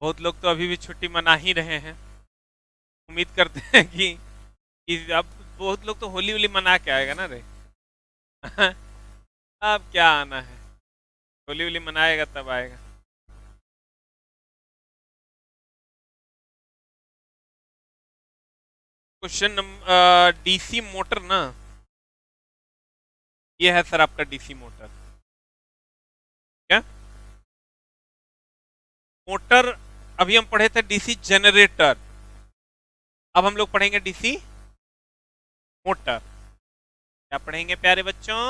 बहुत लोग तो अभी भी छुट्टी मना ही रहे हैं। उम्मीद करते हैं कि अब बहुत लोग तो होली होली मना के आएगा ना रे। अब क्या आना है, होली होली मनाएगा तब आएगा। क्वेश्चन नंबर डीसी मोटर ना, ये है सर आपका डीसी मोटर। क्या मोटर? अभी हम पढ़े थे डीसी जनरेटर, अब हम लोग पढ़ेंगे डीसी मोटर। क्या पढ़ेंगे प्यारे बच्चों?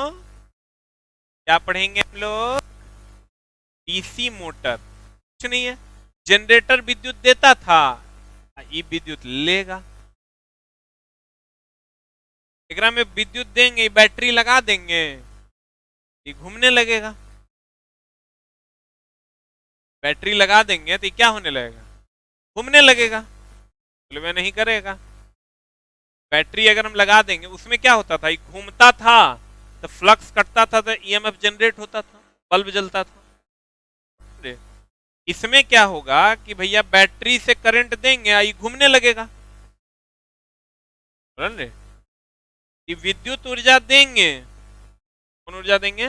क्या पढ़ेंगे हम लोग? DC motor. कुछ नहीं है, जनरेटर विद्युत देता था, ये विद्युत लेगा। एकरा में विद्युत देंगे, बैटरी लगा देंगे, ये घूमने लगेगा। बैटरी लगा देंगे तो ये क्या होने लगेगा? घूमने लगेगा। बोले मैं नहीं करेगा। बैटरी अगर हम लगा देंगे, उसमें क्या होता था, ये घूमता था तो फ्लक्स कटता था तो ईएमएफ जनरेट होता था, बल्ब जलता था। इसमें क्या होगा कि भैया बैटरी से करंट देंगे, ये घूमने लगेगा। समझ रहे? ये विद्युत ऊर्जा देंगे, कौन ऊर्जा देंगे?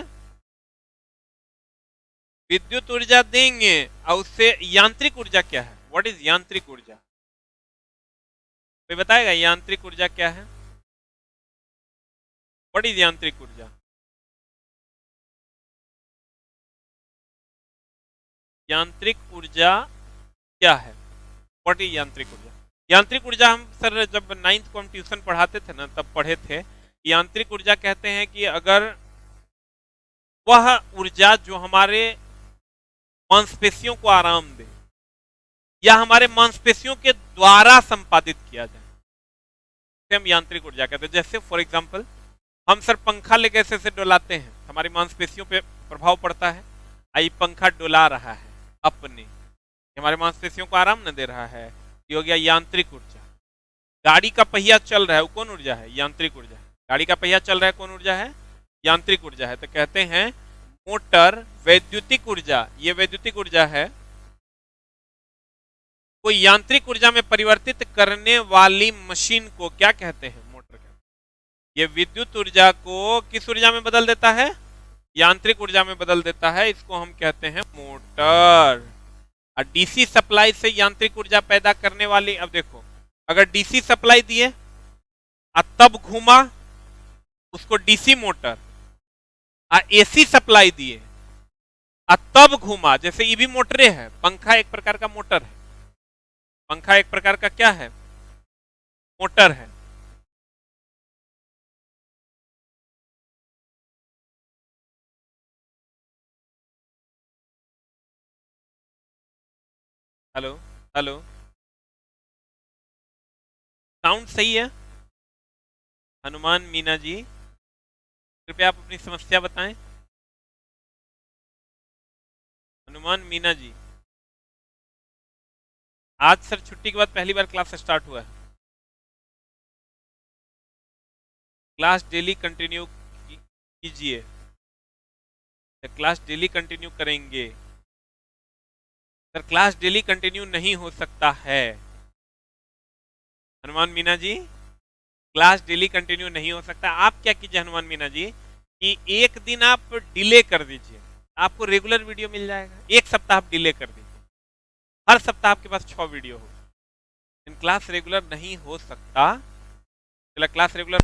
विद्युत ऊर्जा देंगे, और उससे यांत्रिक ऊर्जा क्या है? व्हाट इज यांत्रिक ऊर्जा? कोई बताएगा यांत्रिक ऊर्जा क्या है? व्हाट इज यांत्रिक ऊर्जा? यांत्रिक ऊर्जा क्या है? व्हाट इज यांत्रिक ऊर्जा? यांत्रिक ऊर्जा हम सर जब 9th को हम ट्यूशन पढ़ाते थे ना, तब पढ़े थे। यांत्रिक ऊर्जा कहते हैं कि अगर वह ऊर्जा जो हमारे मांसपेशियों को आराम दे, या हमारे मांसपेशियों के द्वारा संपादित किया जाए, हम यांत्रिक ऊर्जा कहते हैं। जैसे फॉर एग्जांपल हम सर पंखा लेके ऐसे ऐसे डोलाते हैं, हमारी मांसपेशियों पे प्रभाव पड़ता है, आई पंखा डोला रहा है अपने, हमारे मांसपेशियों को आराम न दे रहा है, ये हो गया यांत्रिक ऊर्जा। गाड़ी का पहिया चल रहा है, वो कौन ऊर्जा है? यांत्रिक ऊर्जा। गाड़ी का पहिया चल रहा है, कौन ऊर्जा है? यांत्रिक ऊर्जा है। तो कहते हैं मोटर वैद्युतिक ऊर्जा, ये वैद्युतिक ऊर्जा है, कोई यांत्रिक ऊर्जा में परिवर्तित करने वाली मशीन को क्या कहते हैं? मोटर कहते हैं। ये विद्युत ऊर्जा को किस ऊर्जा में बदल देता है? यांत्रिक ऊर्जा में बदल देता है, इसको हम कहते हैं मोटर। और डीसी सप्लाई से यांत्रिक ऊर्जा पैदा करने वाली, अब देखो अगर डीसी सप्लाई दिए और तब घूमा, उसको डीसी मोटर, और एसी सप्लाई दिए और तब घूमा, जैसे ये भी मोटरे है, पंखा एक प्रकार का मोटर है, पंखा एक प्रकार का क्या है? मोटर है। हेलो हेलो, साउंड सही है? हनुमान मीना जी, कृपया आप अपनी समस्या बताएं। हनुमान मीना जी, आज सर छुट्टी के बाद पहली बार क्लास स्टार्ट हुआ है। क्लास डेली कंटिन्यू कीजिए, क्लास डेली कंटिन्यू करेंगे। सर क्लास डेली कंटिन्यू नहीं हो सकता है Hanuman Meena ji, class daily continue नहीं हो सकता। आप क्या कीजिए हनुमान मीना जी, कि एक दिन आप डिले कर दीजिए, आपको रेगुलर वीडियो मिल जाएगा। एक सप्ताह आप डिले कर दीजिए, हर सप्ताह आपके पास 6 वीडियो हो। इन क्लास रेगुलर नहीं हो सकता, चला क्लास रेगुलर।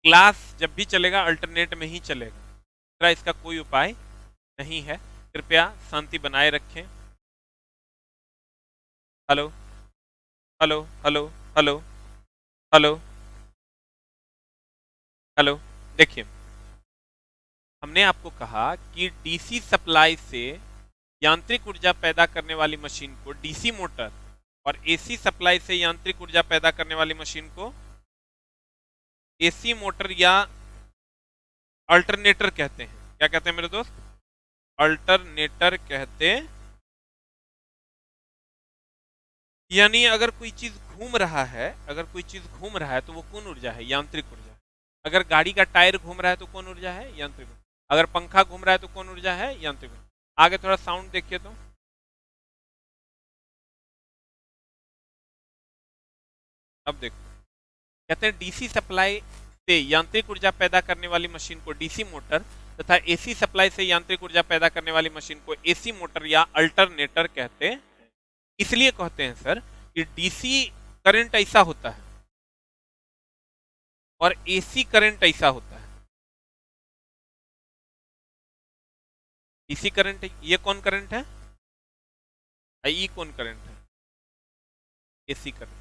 क्लास जब भी चलेगा अल्टरनेट में ही चलेगा, इसका कोई उपाय नहीं है। कृपया शांति बनाए रखें। Hello hello hello hello hello hello, देखिए हमने आपको कहा कि डीसी सप्लाई से यांत्रिक ऊर्जा पैदा करने वाली मशीन को डीसी मोटर, और एसी सप्लाई से यांत्रिक ऊर्जा पैदा करने वाली मशीन को एसी मोटर या अल्टरनेटर कहते हैं। क्या कहते हैं मेरे दोस्त? अल्टरनेटर कहते। यानी अगर कोई चीज घूम रहा है, अगर कोई चीज घूम रहा है तो वो कौन ऊर्जा है? यांत्रिक ऊर्जा। अगर गाड़ी का टायर घूम रहा है तो कौन ऊर्जा है? यांत्रिक ऊर्जा। अगर पंखा घूम रहा है तो कौन ऊर्जा है? यांत्रिक ऊर्जा। आगे थोड़ा साउंड देखिए तो। अब देखो, कहते हैं डीसी सप्लाई से यांत्रिक ऊर्जा पैदा करने वाली मशीन को डीसी मोटर तथा एसी सप्लाई से यांत्रिक ऊर्जा पैदा करने वाली मशीन को एसी मोटर या अल्टरनेटर कहते हैं। इसलिए कहते हैं सर कि डीसी करंट ऐसा होता है और एसी करंट ऐसा होता है। डीसी करंट, ये कौन करंट है? ये कौन करंट है? AC current.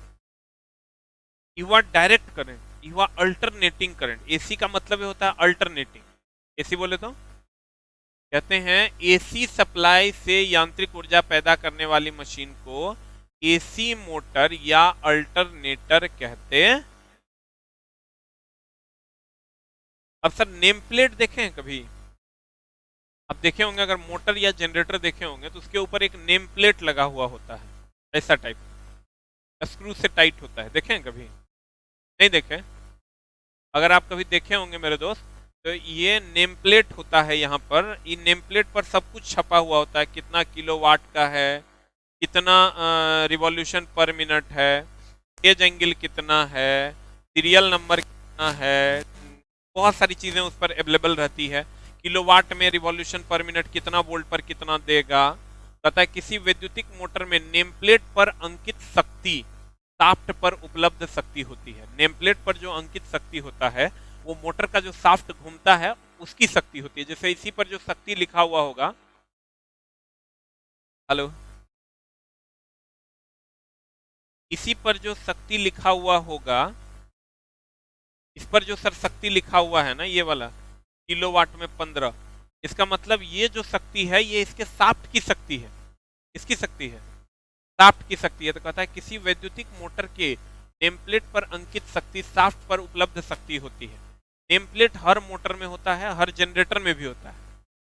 युवा डायरेक्ट करंट, युवा अल्टरनेटिंग करंट। एसी का मतलब होता है अल्टरनेटिंग। एसी बोले तो कहते हैं एसी सप्लाई से यांत्रिक ऊर्जा पैदा करने वाली मशीन को एसी मोटर या अल्टरनेटर कहते हैं। अब सर नेम प्लेट देखे हैं कभी? अब देखे होंगे, अगर मोटर या जनरेटर देखे होंगे तो उसके ऊपर एक नेम प्लेट लगा हुआ होता है, ऐसा टाइप स्क्रू से टाइट होता है। देखे हैं कभी? नहीं देखे? अगर आप कभी देखे होंगे मेरे दोस्त, तो ये नेम प्लेट होता है। यहाँ पर ये नेम प्लेट पर सब कुछ छपा हुआ होता है, कितना किलोवाट का है, कितना रिवॉल्यूशन पर मिनट है, एज एंगल कितना है, सीरियल नंबर कितना है, बहुत सारी चीजें उस पर अवेलेबल रहती है। किलोवाट में रिवॉल्यूशन पर मिनट कितना, वोल्ट पर कितना देगा। कहता है किसी वैद्युतिक मोटर में नेम प्लेट पर अंकित शक्ति शाफ्ट पर उपलब्ध शक्ति होती है। नेम प्लेट पर जो अंकित शक्ति होता है वो मोटर का जो शाफ्ट घूमता है उसकी शक्ति होती है। जैसे इसी पर जो शक्ति लिखा हुआ होगा, हेलो, इसी पर जो शक्ति लिखा हुआ होगा, इस पर जो सर शक्ति लिखा हुआ है ना, ये वाला किलोवाट में 15, इसका मतलब ये जो शक्ति है ये इसके शाफ्ट की शक्ति है। इसकी शक्ति है, शाफ्ट की शक्ति है। तो कहता है किसी वैद्युतिक मोटर के नेमप्लेट पर अंकित शक्ति शाफ्ट पर उपलब्ध शक्ति होती है। नेमप्लेट हर मोटर में होता है, हर जनरेटर में भी होता है।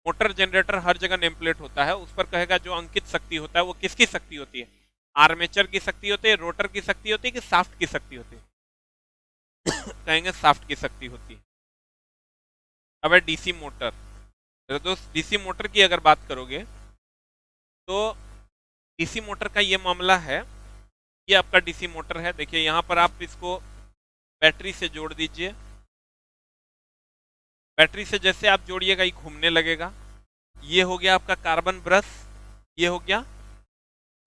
मोटर जनरेटर हर जगह नेमप्लेट होता है, उस पर कहेगा जो अंकित शक्ति होता है वो किसकी शक्ति होती है? आर्मेचर की शक्ति होती है, रोटर की शक्ति होती है कि शाफ्ट की शक्ति होती है? कहेंगे शाफ्ट की शक्ति होती है। अब है डीसी मोटर। तो दोस्त डीसी मोटर की अगर बात करोगे तो डीसी मोटर का ये मामला है, ये आपका डीसी मोटर है। देखिए यहाँ पर आप इसको बैटरी से जोड़ दीजिए। बैटरी से जैसे आप जोड़िएगा ये घूमने लगेगा। ये हो गया आपका कार्बन ब्रश, ये हो गया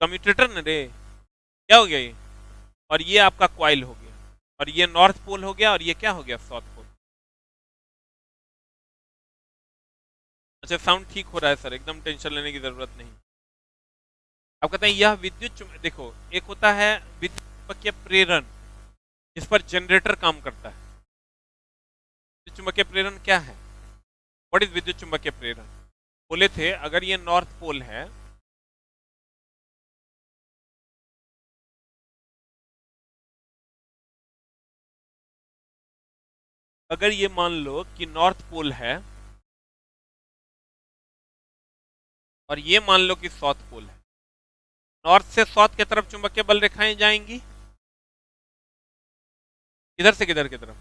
कम्यूटेटर न रे, क्या हो गया ये, और ये आपका क्वाइल हो गया, और ये नॉर्थ पोल हो गया, और ये क्या हो गया, साउथ पोल। अच्छा साउंड ठीक हो रहा है सर, एकदम टेंशन लेने की जरूरत नहीं। अब कहते हैं यह विद्युत, देखो एक होता है विद्युत चुंबकीय प्रेरण, जिस पर जनरेटर काम करता है। विद्युत चुंबकीय प्रेरण क्या है? व्हाट इज विद्युत चुंबकीय प्रेरण? बोले थे अगर ये नॉर्थ पोल है, अगर ये मान लो कि नॉर्थ पोल है और ये मान लो कि साउथ पोल है, नॉर्थ से साउथ की तरफ चुंबकीय बल रेखाएं जाएंगी। किधर से किधर की तरफ?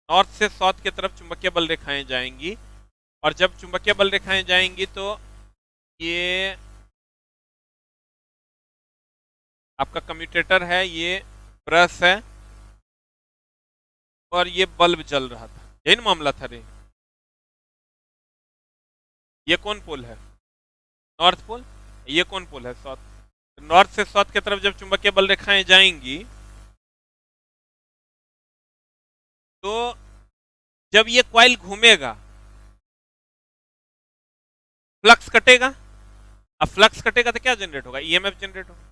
नॉर्थ से साउथ की तरफ चुंबकीय बल रेखाएं जाएंगी, और जब चुंबकीय बल रेखाएं जाएंगी तो ये आपका कम्यूटेटर है, ये ब्रश है, और ये बल्ब जल रहा था। यही ना मामला था रे? ये कौन पोल है? North pole. ये कौन पोल है? साउथ। नॉर्थ से साउथ की तरफ जब चुंबकीय बल रेखाएं जाएंगी तो जब ये क्वाइल घूमेगा फ्लक्स कटेगा। अब फ्लक्स कटेगा तो क्या जनरेट होगा? ईएमएफ जनरेट होगा।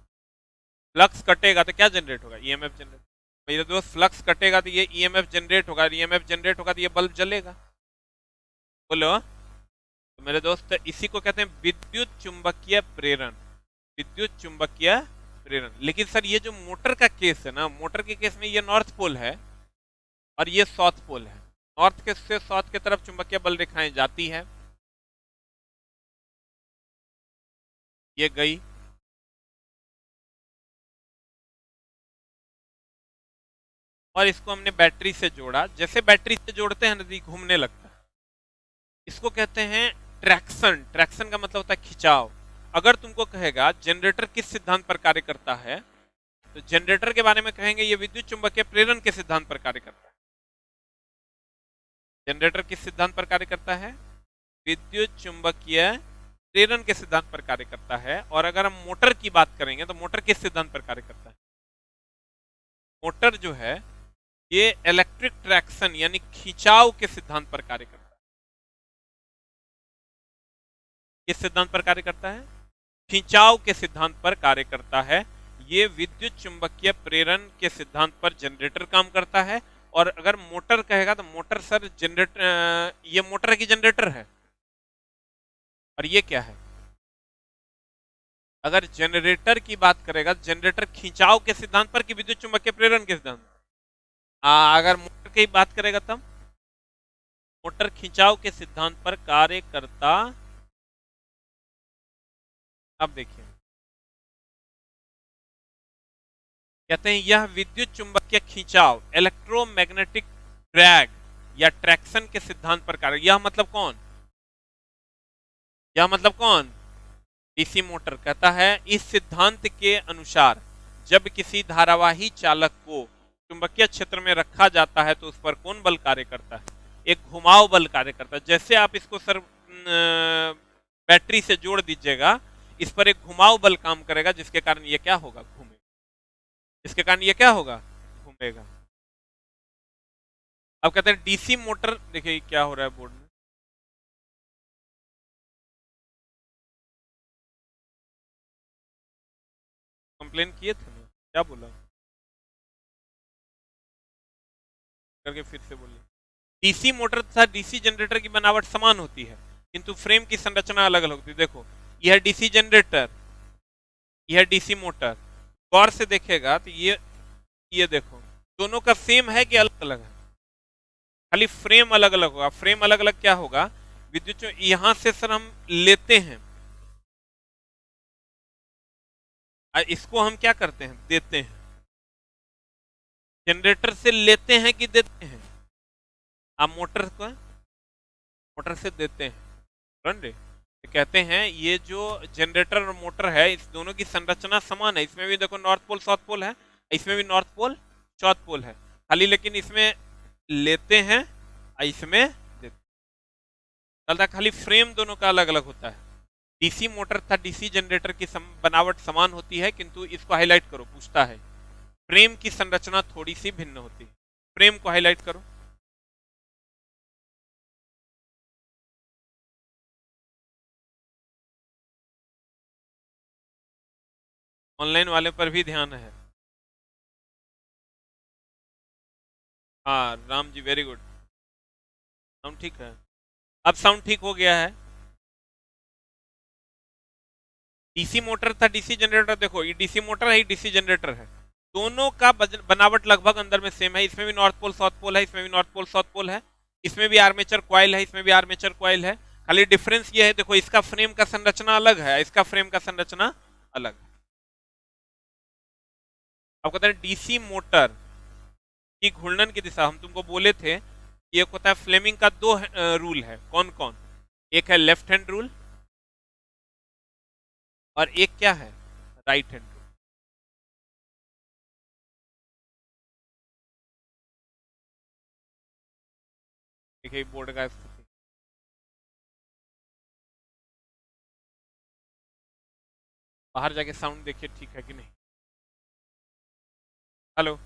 फ्लक्स कटेगा तो क्या जनरेट होगा? EMF generate. मेरे दोस्त फ्लक्स कटेगा तो ये ईएमएफ जनरेट होगा, ईएमएफ जनरेट होगा तो ये बल्ब जलेगा। बोलो तो मेरे दोस्त इसी को कहते हैं विद्युत चुंबकीय प्रेरण। विद्युत चुंबकीय प्रेरण। लेकिन सर ये जो मोटर का केस है ना, मोटर के केस में ये नॉर्थ पोल है और ये साउथ पोल है। नॉर्थ के से साउथ की तरफ चुंबकीय बल रेखाएं जाती है, ये गई, और इसको हमने बैटरी से जोड़ा। जैसे बैटरी से जोड़ते हैं नदी घूमने लगता है, इसको कहते हैं ट्रैक्शन। ट्रैक्शन का मतलब होता है खिंचाव। अगर तुमको कहेगा जनरेटर किस सिद्धांत पर कार्य करता है, तो जनरेटर के बारे में कहेंगे ये विद्युत चुंबकीय प्रेरण के सिद्धांत पर कार्य करता है। जनरेटर किस सिद्धांत पर कार्य करता है? विद्युत चुंबकीय प्रेरण के सिद्धांत पर कार्य करता है। और अगर हम मोटर की बात करेंगे तो मोटर किस सिद्धांत पर कार्य करता है? मोटर जो है ये इलेक्ट्रिक ट्रैक्शन यानी खिंचाव के सिद्धांत पर कार्य करता है। किस सिद्धांत पर कार्य करता है? खिंचाव के सिद्धांत पर कार्य करता है। ये विद्युत चुंबकीय प्रेरण के सिद्धांत पर जनरेटर काम करता है। और अगर मोटर कहेगा तो मोटर सर जनरेटर, ये मोटर की जनरेटर है, और ये क्या है? अगर जनरेटर की बात करेगा, जनरेटर खिंचाव के सिद्धांत पर कि विद्युत चुंबकीय प्रेरण के सिद्धांत? अगर मोटर की बात करेगा तब मोटर खिंचाव के सिद्धांत पर कार्य करता। अब देखिए, कहते हैं यह विद्युत चुंबकीय खिंचाव इलेक्ट्रोमैग्नेटिक ड्रैग या ट्रैक्शन के सिद्धांत पर कार्य। यह मतलब कौन? यह मतलब कौन? DC motor. कहता है इस सिद्धांत के अनुसार जब किसी धारावाही चालक को चुंबकीय क्षेत्र में रखा जाता है तो उस पर कौन बल कार्य करता है? एक घुमाव बल कार्य करता है। जैसे आप इसको सर बैटरी से जोड़ दीजिएगा, इस पर एक घुमाव बल काम करेगा जिसके कारण ये क्या होगा? घूमेगा। इसके कारण ये क्या होगा? घूमेगा। अब कहते हैं डीसी मोटर, देखिए क्या हो रहा है बोर्ड में, कंप्लेन किए थे ना, क्या बोला करके फिर से बोलिए। डीसी मोटर तथा डीसी जनरेटर की बनावट समान होती है किंतु फ्रेम की संरचना अलग अलग होती है। देखो यह डीसी जनरेटर, यह डीसी मोटर, गौर से देखेगा तो ये देखो दोनों का सेम है कि अलग अलग है? खाली फ्रेम अलग अलग होगा। फ्रेम अलग अलग क्या होगा? विद्युत यहां से सर हम लेते हैं, इसको हम क्या करते हैं? देते हैं। जनरेटर से लेते हैं कि देते हैं? आप मोटर को मोटर से देते हैं। तो कहते हैं ये जो जनरेटर और मोटर है इस दोनों की संरचना समान है। इसमें भी देखो नॉर्थ पोल साउथ पोल है, इसमें भी नॉर्थ पोल साउथ पोल है, खाली लेकिन इसमें लेते हैं और इसमें देते हैं। खाली फ्रेम दोनों का अलग अलग होता है। डीसी मोटर तथा डीसी जनरेटर की बनावट समान होती है किंतु इसको हाईलाइट करो, पूछता है फ्रेम की संरचना थोड़ी सी भिन्न होती है। फ्रेम को हाईलाइट करो। ऑनलाइन वाले पर भी ध्यान है। हाँ Ram ji, very good. Sound ठीक है? अब साउंड ठीक हो गया है। डीसी मोटर था डीसी जनरेटर, देखो ये डीसी मोटर है, ये डीसी जनरेटर है, दोनों का बनावट लगभग अंदर में सेम है। इसमें भी नॉर्थ पोल साउथ पोल है, इसमें भी नॉर्थ पोल साउथ पोल है, इसमें भी आर्मेचर कॉइल है, इसमें भी आर्मेचर कॉइल है। खाली डिफरेंस ये है, देखो इसका फ्रेम का संरचना अलग है, इसका फ्रेम का संरचना अलग है। अब कहते हैं डीसी मोटर की घूर्णन की दिशा, हम तुमको बोले थे एक होता है फ्लेमिंग का दो रूल है। कौन कौन? एक है लेफ्ट हैंड रूल और एक क्या है? Right hand rule. देखिए बोर्ड का स्थिति, बाहर जाके साउंड देखिए ठीक है कि नहीं। हेलो,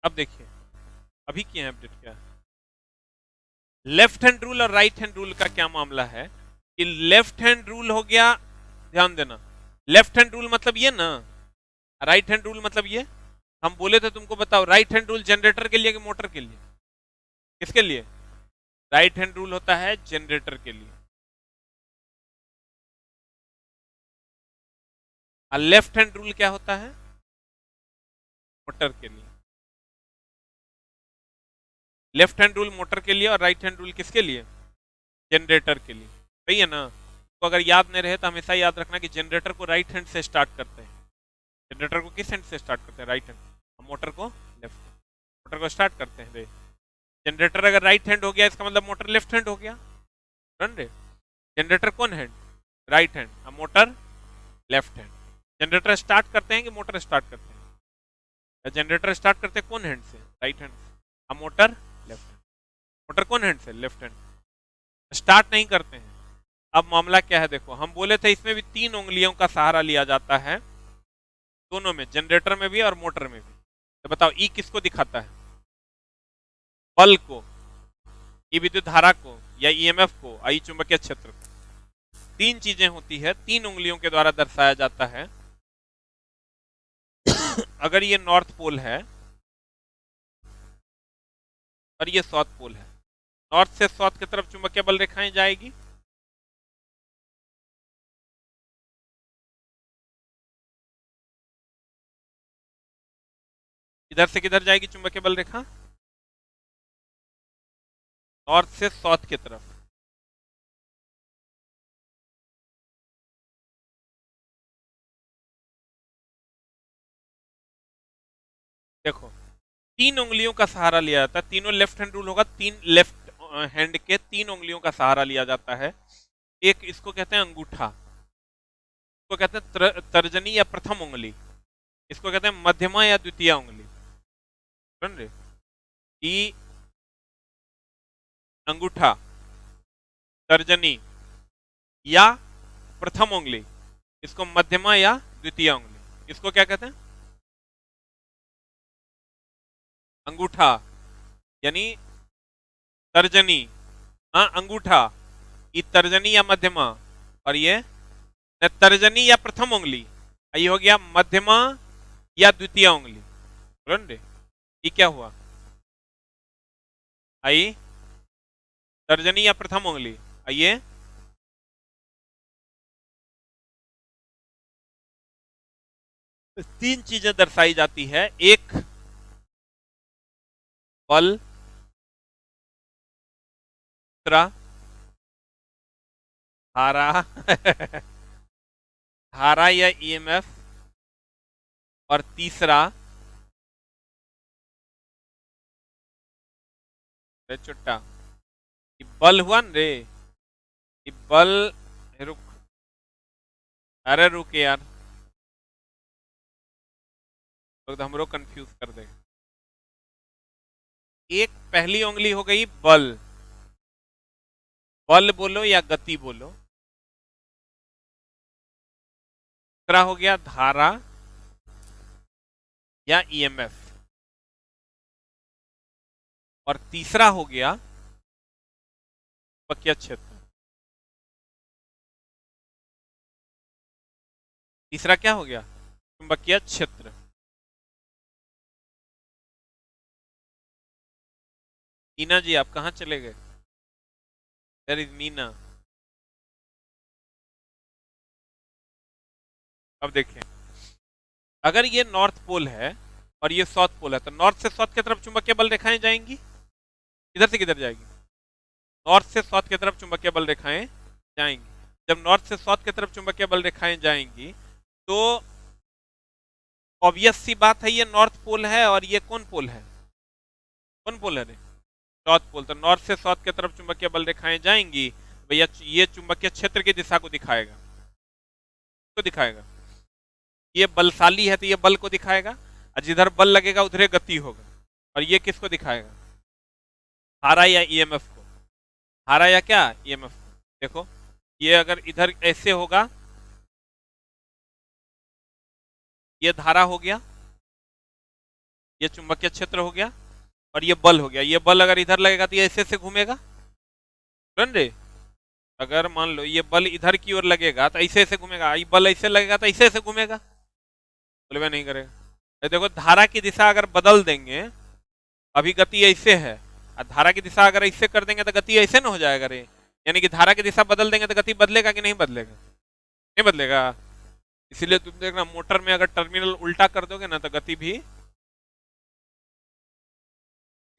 अब देखिए अभी किए हैं अपडेट क्या? लेफ्ट हैंड रूल और राइट हैंड रूल का क्या मामला है कि लेफ्ट हैंड रूल हो गया, ध्यान देना, लेफ्ट हैंड रूल मतलब ये ना, राइट हैंड रूल मतलब ये। हम बोले थे तुमको, बताओ राइट हैंड रूल जनरेटर के लिए कि मोटर के लिए? किसके लिए? राइट हैंड रूल होता है जनरेटर के लिए, और लेफ्ट हैंड रूल क्या होता है? मोटर के लिए। लेफ्ट हैंड रूल मोटर के लिए और राइट हैंड रूल किसके लिए? जनरेटर के लिए। सही है ना? तो अगर याद नहीं रहे तो हमेशा याद रखना कि जनरेटर को राइट हैंड से स्टार्ट करते हैं। जनरेटर को किस हैंड से स्टार्ट करते हैं? Right hand. मोटर को लेफ्ट। मोटर को स्टार्ट करते हैं। जनरेटर अगर राइट हैंड हो गया इसका मतलब मोटर लेफ्ट हैंड हो गया। जनरेटर कौन hand? Right hand. Motor left hand. Generator start करते हैं कि मोटर स्टार्ट करते हैं? जनरेटर स्टार्ट करते हैं कौन हैंड से? राइट हैंड से। Motor left hand. मोटर कौन हैंड से? Left hand. स्टार्ट नहीं करते हैं। अब मामला क्या है देखो, हम बोले थे इसमें भी 3 उंगलियों का सहारा लिया जाता है, दोनों में, जनरेटर में भी और मोटर में भी। तो बताओ ई किसको दिखाता है? बल को, ई विद्युत धारा को, या ईएमएफ को, आई चुंबकीय क्षेत्र को। 3 चीजें होती है, 3 उंगलियों के द्वारा दर्शाया जाता है। अगर ये नॉर्थ पोल है और ये साउथ पोल है, नॉर्थ से साउथ की तरफ चुंबकीय बल रेखाएं जाएगी, इधर से किधर जाएगी चुंबकीय बल रेखा? नॉर्थ से साउथ की तरफ। देखो 3 उंगलियों का सहारा लिया जाता है, तीनों लेफ्ट हैंड रूल होगा, 3 लेफ्ट हैंड के 3 उंगलियों का सहारा लिया जाता है। एक इसको कहते हैं अंगूठा, इसको कहते हैं तर्जनी या प्रथम उंगली, इसको कहते हैं मध्यमा या द्वितीय उंगली। समझ रहे? ई अंगूठा, तर्जनी या प्रथम उंगली, इसको मध्यमा या द्वितीय उंगली, इसको क्या कहते हैं? अंगूठा यानी तर्जनी, हाँ अंगूठा, ये तर्जनी या मध्यमा, और ये तर्जनी या प्रथम उंगली, ये हो गया मध्यमा या द्वितीय उंगली। समझे? ये क्या हुआ? आई तर्जनी या प्रथम उंगली, आइए 3 चीजें दर्शाई जाती है। एक बल, दूसरा धारा धारा या ईएमएफ, और तीसरा चुट्टा। बल हुआ न रे, बल, रुक, अरे रुक यार, तो हमरो कंफ्यूज कर देगा। एक पहली उंगली हो गई बल, बल बोलो या गति बोलो। दूसरा हो गया धारा या ईएमएफ, और तीसरा हो गया चुंबकीय क्षेत्र। तीसरा क्या हो गया? चुंबकीय क्षेत्र। मीना जी आप कहां चले गए? There is Meena. अब देखें, अगर ये नॉर्थ पोल है और ये साउथ पोल है, तो नॉर्थ से साउथ की तरफ चुंबकीय बल रेखाएं जाएंगी। इधर से किधर जाएगी? नॉर्थ से साउथ की तरफ चुंबकीय बल रेखाएं जाएंगी। जब नॉर्थ से साउथ की तरफ चुंबकीय बल रेखाएं जाएंगी तो ऑब्वियस सी बात है, ये नॉर्थ पोल है और ये कौन पोल है? कौन पोल है रे? South pole. तो नॉर्थ से साउथ की तरफ चुंबकीय बल रेखाएं जाएंगी, भैया ये चुंबकीय क्षेत्र की दिशा को दिखाएगा। तो दिखाएगा ये बलशाली है तो ये बल को दिखाएगा, और जिधर बल लगेगा उधर गति होगा। और ये किसको दिखाएगा? धारा या ईएमएफ को। धारा या क्या? ईएमएफ को। देखो ये अगर इधर ऐसे होगा, ये धारा हो गया, ये चुंबकीय क्षेत्र हो गया, और ये बल हो गया। ये बल अगर इधर लगेगा तो ये ऐसे से घूमेगा। समझे? अगर मान लो ये बल इधर की ओर लगेगा तो ऐसे ऐसे घूमेगा, ये बल ऐसे लगेगा तो ऐसे ऐसे घूमेगा। बोले नहीं करेगा। देखो धारा की दिशा अगर बदल देंगे, अभी गति ऐसे है, और धारा की दिशा अगर ऐसे कर देंगे तो गति ऐसे ना हो जाएगा रे। यानी कि धारा की दिशा बदल देंगे तो गति बदलेगा कि नहीं बदलेगा? नहीं बदलेगा। इसीलिए तुम देखना मोटर में अगर टर्मिनल उल्टा कर दोगे ना तो गति भी,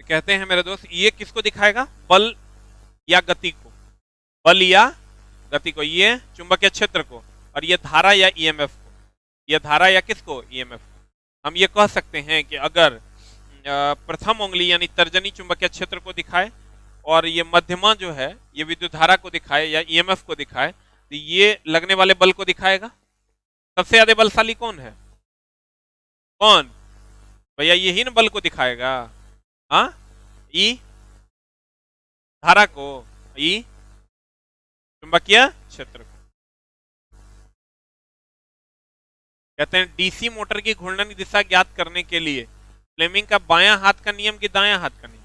कहते हैं मेरे दोस्त, ये किसको दिखाएगा? बल या गति को। बल या गति को, ये चुंबकीय क्षेत्र को, और ये धारा या ईएमएफ को, ये धारा या किसको, ईएमएफ को। हम ये कह सकते हैं कि अगर प्रथम उंगली यानी तर्जनी चुंबकीय क्षेत्र को दिखाए और ये मध्यमा जो है ये विद्युत धारा को दिखाए या ईएमएफ को दिखाए, तो ये लगने वाले बल को दिखाएगा। सबसे ज्यादा बलशाली कौन है, कौन भैया, यही ना बल को दिखाएगा। हाँ, ई धारा को, ई चुंबकीय क्षेत्र को। कहते हैं डीसी मोटर की घूर्णन की दिशा ज्ञात करने के लिए फ्लेमिंग का बायां हाथ का नियम कि दायां हाथ का नियम,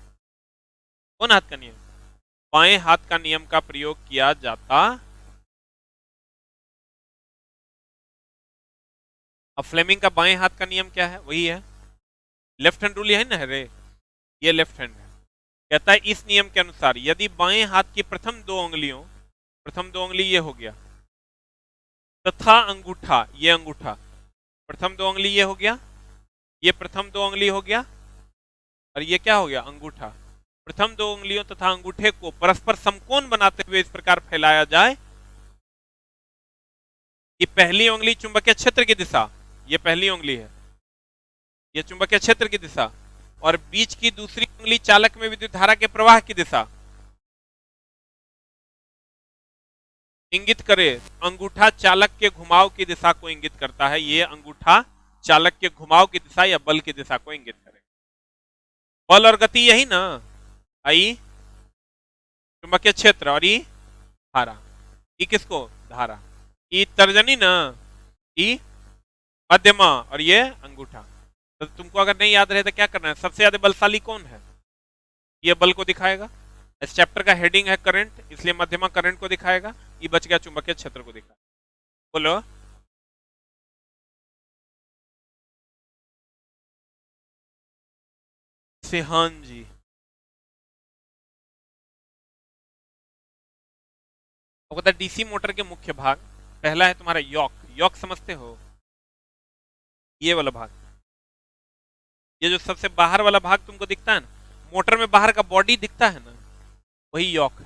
कौन हाथ का नियम, बाएं हाथ का नियम का प्रयोग किया जाता। अब फ्लेमिंग का बाएं हाथ का नियम क्या है, वही है लेफ्ट हैंड रूल है ना, रे ये लेफ्ट हैंड है। कहता है इस नियम के अनुसार यदि बाएं हाथ की प्रथम दो उंगली ये हो गया तथा अंगूठा, ये अंगूठा, प्रथम दो उंगली ये हो गया, ये प्रथम दो उंगली हो गया, और ये क्या हो गया, अंगूठा। प्रथम दो उंगलियों तथा अंगूठे को परस्पर समकोण बनाते हुए इस प्रकार फैलाया जाए कि पहली उंगली चुंबकीय क्षेत्र की दिशा, ये पहली उंगली है, ये चुंबकीय क्षेत्र की दिशा, और बीच की दूसरी उंगली चालक में विद्युत धारा के प्रवाह की दिशा इंगित करे। अंगूठा चालक के घुमाव की दिशा को इंगित करता है, ये अंगूठा चालक के घुमाव की दिशा या बल की दिशा को इंगित करे। बल और गति यही ना, आई चुंबकीय क्षेत्र और ई धारा, ई किसको, धारा, ई तर्जनी ना, ई मध्यमा और ये अंगूठा। तो तुमको अगर नहीं याद रहे तो क्या करना है, सबसे ज्यादा बलशाली कौन है, ये बल को दिखाएगा। इस चैप्टर का हेडिंग है करंट, इसलिए मध्यमा करंट को दिखाएगा, ये बच गया चुंबकीय क्षेत्र को दिखाएगा। बोलो सिहान जी। तो पता डीसी मोटर के मुख्य भाग, पहला है तुम्हारा यॉक, यॉक समझते हो, ये वाला भाग, ये जो सबसे बाहर वाला भाग तुमको दिखता है ना, मोटर में बाहर का बॉडी दिखता है ना, वही यॉक है।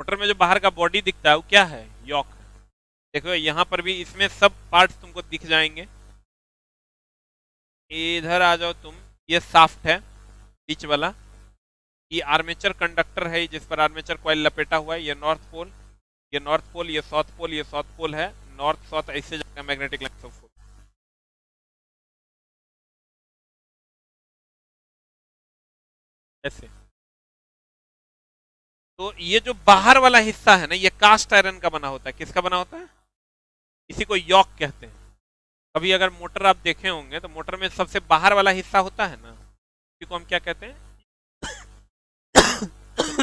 मोटर में जो बाहर का बॉडी दिखता है वो क्या है, यॉक है। देखो यहाँ पर भी इसमें सब पार्ट्स तुमको दिख जाएंगे। इधर आ जाओ तुम, ये साफ्ट है बीच वाला, ये आर्मेचर कंडक्टर है जिस पर आर्मेचर कॉइल लपेटा हुआ है, ये नॉर्थ पोल, ये नॉर्थ पोल, ये साउथ पोल, ये साउथ पोल है, नॉर्थ साउथ ऐसे जाएगा मैग्नेटिक लाइन ऑफ फोर्स। ऐसे तो ये जो बाहर वाला हिस्सा है ना, ये कास्ट आयरन का बना होता है, किसका बना होता है, इसी को यॉक कहते हैं। कभी अगर मोटर आप देखे होंगे तो मोटर में सबसे बाहर वाला हिस्सा होता है ना, इसी को हम क्या कहते हैं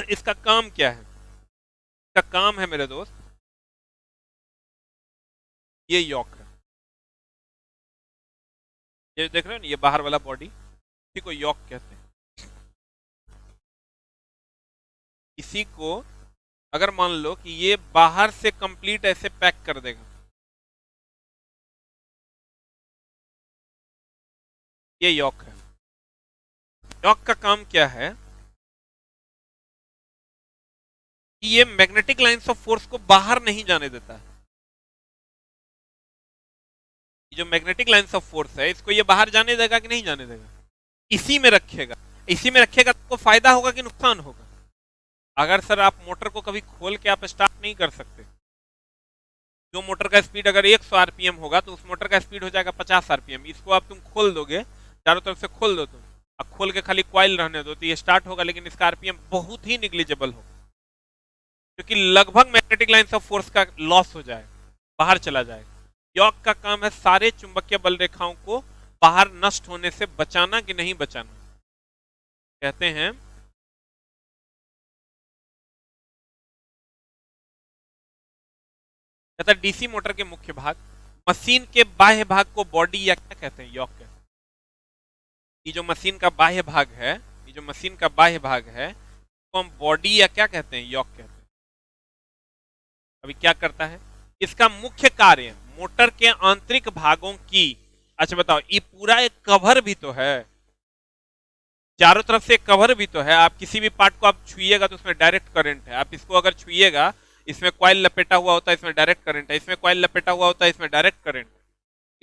इसका काम क्या है, इसका काम है मेरे दोस्त, ये यॉक है, ये देख रहे हो ना, ये बाहर वाला बॉडी, इसी को यॉक कहते हैं। इसी को अगर मान लो कि ये बाहर से कंप्लीट ऐसे पैक कर देगा, ये यॉक है। यॉक का काम क्या है कि ये मैग्नेटिक लाइंस ऑफ फोर्स को बाहर नहीं जाने देता है। जो मैग्नेटिक लाइंस ऑफ फोर्स है इसको ये बाहर जाने देगा कि नहीं जाने देगा, इसी में रखेगा। इसी में रखेगा तो फायदा होगा कि नुकसान होगा। अगर सर आप मोटर को कभी खोल के आप स्टार्ट नहीं कर सकते, जो मोटर का स्पीड अगर 100 आरपीएम होगा तो उस मोटर का स्पीड हो जाएगा 50 आरपीएम। इसको आप तुम खोल दोगे, चारों तरफ से खोल दो तुम, अब खोल के खाली कॉइल रहने दो तो ये स्टार्ट होगा, लेकिन इसका आरपीएम बहुत ही निग्लिजिबल होगा, क्योंकि लगभग मैग्नेटिक लाइंस ऑफ फोर्स का लॉस हो जाएगा, बाहर चला जाएगा। यॉक का काम है सारे चुंबकीय बल रेखाओं को बाहर नष्ट होने से बचाना कि नहीं बचाना। कहते हैं तथा डीसी मोटर के मुख्य भाग, मशीन के बाह्य भाग को बॉडी या क्या कहते हैं, यॉक कहते हैं। ये जो मशीन का बाह्य भाग है, ये जो मशीन का बाह्य भाग है तो हम बॉडी या क्या कहते हैं, यॉक कहते हैं। अभी क्या करता है, इसका मुख्य कार्य मोटर के आंतरिक भागों की, अच्छा बताओ, ये पूरा एक कवर भी तो है, चारों तरफ से कवर भी तो है। आप किसी भी पार्ट को आप छुइएगा तो उसमें डायरेक्ट करंट है, आप इसको अगर छुइएगा इसमें कॉइल लपेटा हुआ होता है, इसमें डायरेक्ट करंट है, इसमें कॉइल लपेटा हुआ होता है, इसमें डायरेक्ट करंट।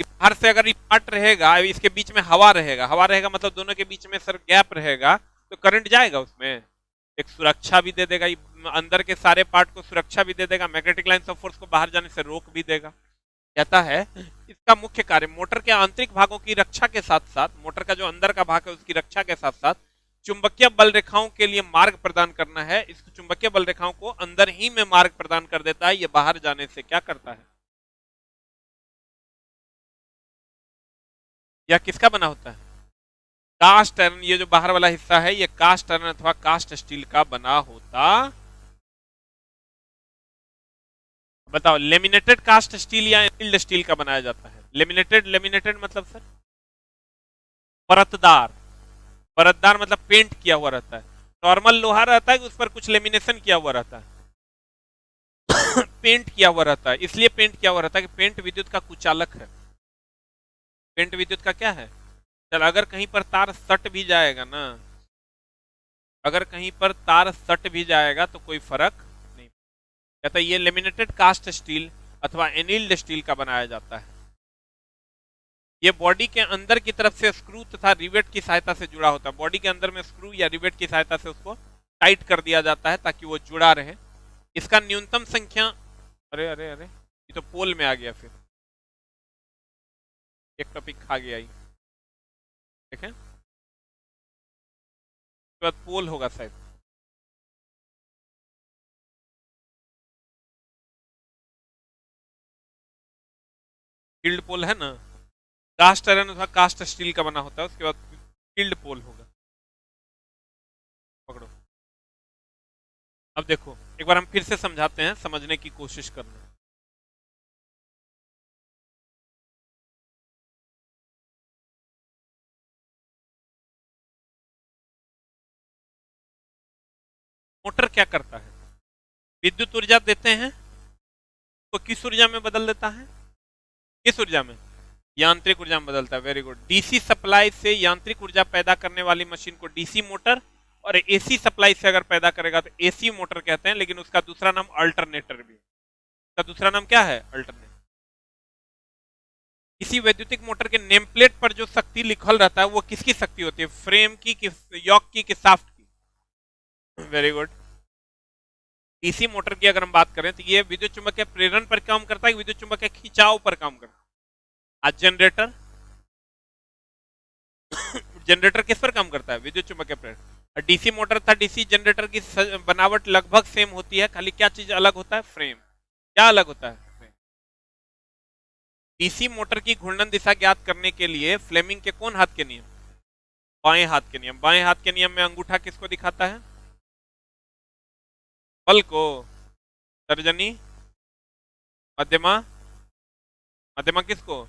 बाहर से अगर ये पार्ट रहेगा, इसके बीच में हवा रहेगा, हवा रहेगा मतलब दोनों के बीच में सर गैप रहेगा, तो करंट जाएगा उसमें, एक सुरक्षा भी दे देगा, अंदर के सारे पार्ट को सुरक्षा भी दे देगा, मैग्नेटिक लाइंस ऑफ फोर्स को बाहर जाने से रोक भी देगा। कहता है इसका मुख्य कार्य मोटर के आंतरिक भागों की रक्षा के साथ साथ, मोटर का जो अंदर का भाग है उसकी रक्षा के साथ साथ चुंबकीय बल रेखाओं के लिए मार्ग प्रदान करना है। इस चुंबकीय बल रेखाओं को अंदर ही में मार्ग प्रदान कर देता है, ये बाहर जाने से क्या करता है, या किसका बना होता है, कास्ट आयरन। ये जो बाहर वाला हिस्सा है ये कास्ट आयरन अथवा कास्ट स्टील का बना होता। बताओ लेमिनेटेड कास्ट स्टील या एनिल्ड स्टील का बनाया जाता है। लेमिनेटेड, लेमिनेटेड मतलब सर परतदार, परतदार मतलब पेंट किया हुआ रहता है। नॉर्मल लोहा रहता है उस पर कुछ लेमिनेशन किया हुआ रहता है पेंट किया हुआ रहता है, इसलिए पेंट किया हुआ रहता है कि पेंट विद्युत का कुचालक है। पेंट विद्युत का क्या है, चल अगर कहीं पर तार सट भी जाएगा ना, अगर कहीं पर तार सट भी जाएगा तो कोई फर्क नहीं। कहता है ये लेमिनेटेड कास्ट स्टील अथवा एनिल्ड स्टील का बनाया जाता है। ये बॉडी के अंदर की तरफ से स्क्रू तथा रिवेट की सहायता से जुड़ा होता है। बॉडी के अंदर में स्क्रू या रिवेट की सहायता से उसको टाइट कर दिया जाता है ताकि वो जुड़ा रहे। इसका न्यूनतम संख्या, अरे अरे अरे ये तो पोल में आ गया, फिर एक टॉपिक खा गया ही, देखें उसके बाद पोल होगा शायद। फील्ड पोल है ना, कास्ट आयरन अथवा कास्ट स्टील का बना होता है, उसके बाद फील्ड पोल होगा। पकड़ो, अब देखो एक बार हम फिर से समझाते हैं, समझने की कोशिश करना। मोटर क्या करता है, विद्युत ऊर्जा देते हैं तो किस ऊर्जा में बदल देता है, किस ऊर्जा में, यांत्रिक ऊर्जा में बदलता है। Very good. डीसी सप्लाई से यांत्रिक ऊर्जा पैदा करने वाली मशीन को डीसी मोटर, और एसी सप्लाई से अगर पैदा करेगा तो एसी मोटर कहते हैं, लेकिन उसका दूसरा नाम अल्टरनेटर भी है। उसका दूसरा नाम क्या है, अल्टरनेटर। किसी वैद्युतिक मोटर के नेम प्लेट पर जो शक्ति लिखल रहता है वो किसकी शक्ति होती है, फ्रेम की, यॉक की, शाफ्ट की। Very good. डीसी मोटर की अगर हम बात करें तो ये विद्युत चुंबकीय प्रेरण पर काम करता है, विद्युत चुंबकीय खिंचाव पर काम करता है। आज जनरेटर जनरेटर किस पर काम करता है, विद्युत चुंबकीय प्रेरण। डीसी मोटर था, डीसी जनरेटर की बनावट लगभग सेम होती है, खाली क्या चीज अलग होता है, फ्रेम। क्या अलग होता है, डीसी मोटर की घूर्णन दिशा ज्ञात करने के लिए फ्लेमिंग के कौन हाथ के नियम, बाएं हाथ के नियम। बाएं हाथ के नियम में अंगूठा किसको दिखाता है, बल को, तर्जनी, मध्यमा, मध्यमा किसको,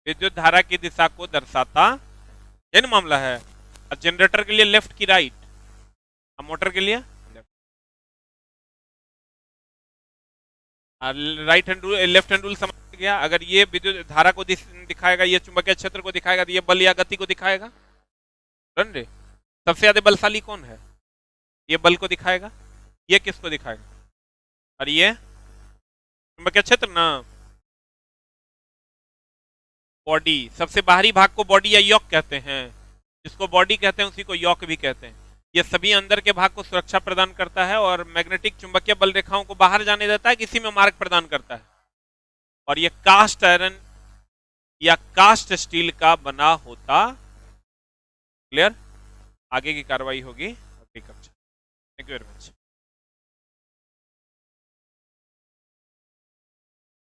विद्युत धारा की दिशा को दर्शाता, यह मामला है। जनरेटर के लिए लेफ्ट की राइट, अब मोटर के लिए right hand rule, left hand rule समझ गया। अगर ये विद्युत धारा को दिखाएगा, ये चुंबकीय क्षेत्र को दिखाएगा, तो ये बल या गति को दिखाएगा। रे सबसे ज्यादा बलशाली कौन है, ये बल को दिखाएगा, ये किसको दिखाएगा, और ये चुंबकीय क्षेत्र ना, बॉडी। सबसे बाहरी भाग को बॉडी या यॉक कहते हैं, जिसको बॉडी कहते हैं उसी को यॉक भी कहते हैं। ये सभी अंदर के भाग को सुरक्षा प्रदान करता है और मैग्नेटिक चुंबकीय बल रेखाओं को बाहर जाने देता है, किसी में मार्ग प्रदान करता है। और ये कास्ट आयरन या कास्ट स्टील का बना होता। क्लियर। आगे की कार्रवाई होगी अगली कक्षा। Thank you very much.